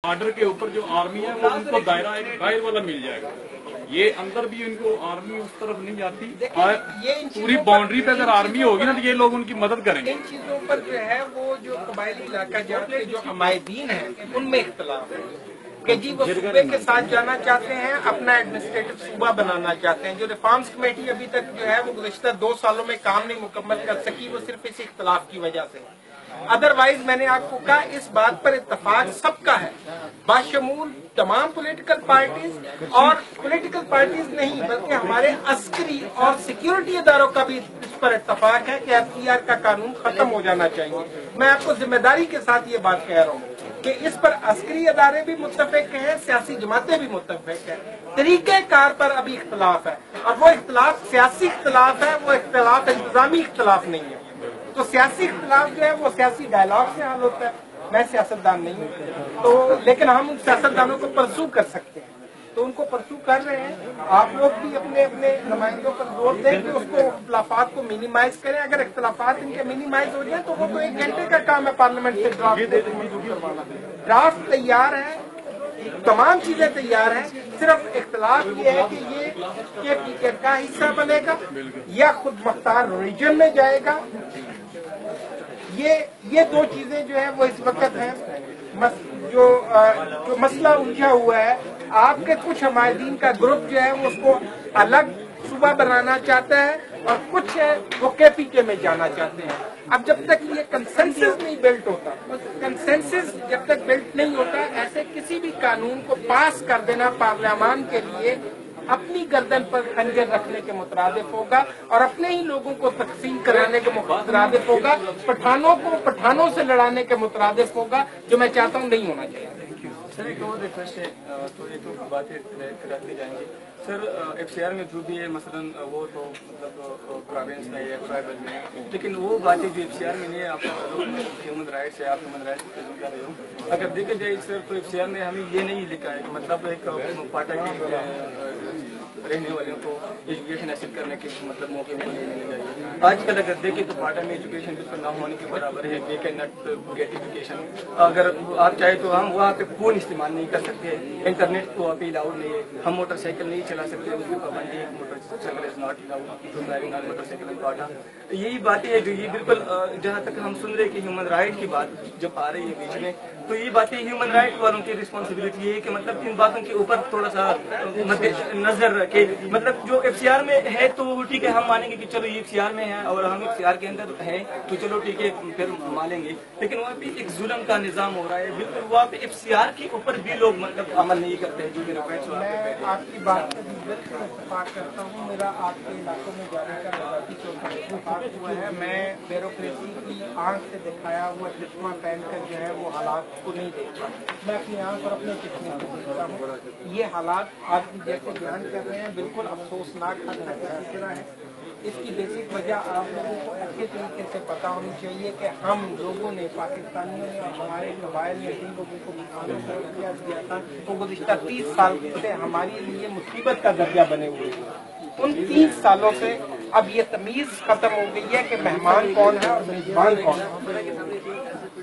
Border के ऊपर जो आर्मी है वो उनको दायरा एक बाहर वाला मिल जाएगा। ये अंदर भी इनको आर्मी उस तरफ नहीं जाती। पूरी बाउंड्री पे अगर आर्मी होगी ना तो ये लोग उनकी मदद करेंगे। इन चीजों पर जो है वो जो कबायली इलाका जाके जो हमायदीन है उनमें इख्तलाफ है कि जी वो सूबे के साथ जाना चाहते हैं, अपना एडमिनिस्ट्रेटिव सूबा बनाना चाहते हैं। जो रिफॉर्म्स कमेटी अभी तक जो है वो गुज़िश्ता 2 सालों में काम नहीं मुकम्मल कर सकी, वो सिर्फ इस इख्तलाफ की वजह से। अदरवाइज मैंने आपको कहा इस बात पर इत्तफाक सबका है, बाशमूल तमाम पॉलिटिकल पार्टीज और पॉलिटिकल पार्टीज नहीं बल्कि हमारे अस्करी और सिक्योरिटी इदारों का भी इस पर इत्तफाक है कि FTR का कानून खत्म हो जाना चाहिए। मैं आपको जिम्मेदारी के साथ ये बात कह रहा हूँ कि इस पर अस्करी अदारे भी मुत्तफिक हैं, सियासी जमातें भी मुत्तफिक हैं। तरीक़ेकार पर अभी इख्तलाफ है और वो इख्तलाफ सियासी इख्तलाफ है, वो इख्तलाफ इंतजामी इख्तलाफ नहीं है। तो सियासी इख्तलाफ जो है वो सियासी डायलॉग से हल होता है। मैं सियासतदान नहीं हूँ तो, लेकिन हम उन सियासतदानों को परसू कर सकते हैं, तो उनको परसू कर रहे हैं। आप लोग भी अपने अपने नुमाइंदों पर जोर दें कि उसको इख्तलाफात को मिनिमाइज करें। अगर इख्तलाफात इनके मिनिमाइज हो जाए तो वो तो 1 घंटे का काम है पार्लियामेंट से ड्राफ्ट तैयार है, तमाम चीजें तैयार हैं। सिर्फ इख्तलाफ ये है कि ये KPK का हिस्सा बनेगा या खुद मुख्तार रीजन में जाएगा। ये 2 चीजें जो है वो इस वक्त हैं। जो मसला उलझा हुआ है, आपके कुछ हमायदीन का ग्रुप जो है वो उसको अलग सूबा बनाना चाहता है और कुछ है वो KPK में जाना चाहते हैं। अब जब तक ये कंसेंसस नहीं बिल्ट होता, कंसेंसस जब तक बिल्ट नहीं होता, ऐसे किसी भी कानून को पास कर देना पार्लियामान के लिए अपनी गर्दन पर खंजर रखने के मुतरादिफ होगा और अपने ही लोगों को तकसीम कराने के मुतरादिफ होगा, पठानों को पठानों से लड़ाने के मुतरादिफ होगा, जो मैं चाहता हूँ नहीं होना चाहिए। सर एक और रिक्वेस्ट है, तो ये तो बातें कराती जाएंगी सर। FCR में जो भी है मसलन वो तो मतलब प्रोविंस में या ट्राइबल में, लेकिन वो बातें जो FCR में नहीं है, आप ह्यूमन राइट्स है, आप ह्यूमन राइट्स की प्रेजेंट कर रहे हो। अगर देखे जाए सर तो FCR में हमें ये नहीं लिखा है कि मतलब एक पार्टी के रहने वालों को एजुकेशन हासिल करने के मतलब मौके मिलने चाहिए। आजकल अगर देखें तो पार्टी में एजुकेशन बिल्कुल ना होने के बराबर है। They can not get education. अगर आप चाहे तो हम वहाँ पे फोन इस्तेमाल नहीं कर सकते, इंटरनेट तो वहाँ पे अलाउड नहीं है, हम मोटरसाइकिल नहीं चला सकते, उसकी पाबंदी है, motorcycle is not allowed to driving on motorcycle in पार्टा। यही बातें है जो ये बिल्कुल जहाँ तक हम सुन रहे कि ह्यूमन राइट की बात जब आ रही है बीच में, तो ये बातें ह्यूमन राइट वालों की रिस्पॉन्सिबिलिटी है कि मतलब इन बातों के ऊपर थोड़ा सा नजर रखे। मतलब जो FCR में है तो ठीक है, हम मानेंगे कि चलो ये FCR में है और हम FCR के अंदर है तो चलो ठीक है फिर मानेंगे, लेकिन वहाँ पे एक जुल्म का निजाम हो रहा है। बिल्कुल वहाँ पे FCR के ऊपर भी लोग मतलब अमल नहीं करते हैं। जो मेरे फ्रेंड्स मैं आपकी बात से बिल्कुल इत्तेफाक करता हूँ। मेरा आपके इलाकों में जाने का इत्तेफाक हुआ है। मैं ब्यूरोक्रेसी की आंख से दिखाया हुआ चश्मा पहनकर जो है वो हालात को नहीं देखता, मैं अपनी आंख और अपने चश्मे को देखता हूँ। ये हालात आप जैसे बयान कर रहे हैं बिल्कुल अफसोसनाक हद तक इसी तरह है। इसकी बेसिक वजह आप लोगों को अच्छे तरीके से पता होनी चाहिए कि हम लोगों ने, पाकिस्तानियों ने और हमारे कबाइल ने जिन लोगों को मुसलमानों का दर्जा दिया था वो गुज़िश्ता 30 साल से हमारे लिए मुसीबत का दर्जा बने हुए थे। उन 30 सालों से अब ये तमीज़ खत्म हो गई है कि मेहमान कौन है और मेजबान कौन है।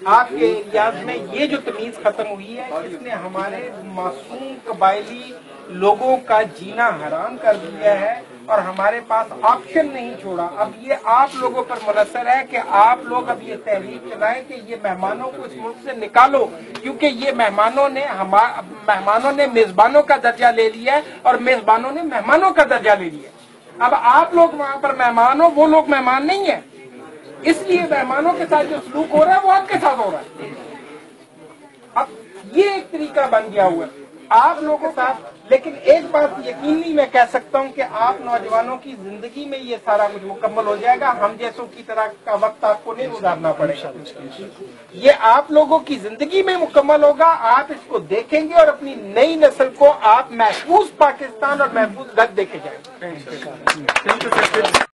आपके एरियाज में ये जो तमीज़ खत्म हुई है, इसने हमारे मासूम कबायली लोगों का जीना हराम कर दिया है और हमारे पास ऑप्शन नहीं छोड़ा। अब ये आप लोगों पर मुनसर है कि आप लोग अब ये तहरीक चलाएं कि ये मेहमानों को इस मुल्क से निकालो, क्योंकि ये मेहमानों ने मेजबानों का दर्जा ले लिया है और मेजबानों ने मेहमानों का दर्जा ले लिया। अब आप लोग वहाँ पर मेहमान हो, वो लोग मेहमान नहीं है, इसलिए मेहमानों के साथ जो सलूक हो रहा है वो आपके साथ हो रहा है। अब ये एक तरीका बन गया हुआ है आप लोगों के साथ। लेकिन एक बात यकीनी मैं कह सकता हूं कि आप नौजवानों की जिंदगी में ये सारा कुछ मुकम्मल हो जाएगा। हम जैसों की तरह का वक्त आपको नहीं गुजारना पड़ेगा, ये आप लोगों की जिंदगी में मुकम्मल होगा। आप इसको देखेंगे और अपनी नई नस्ल को आप महफूज पाकिस्तान और महफूज घर देके जाएंगे।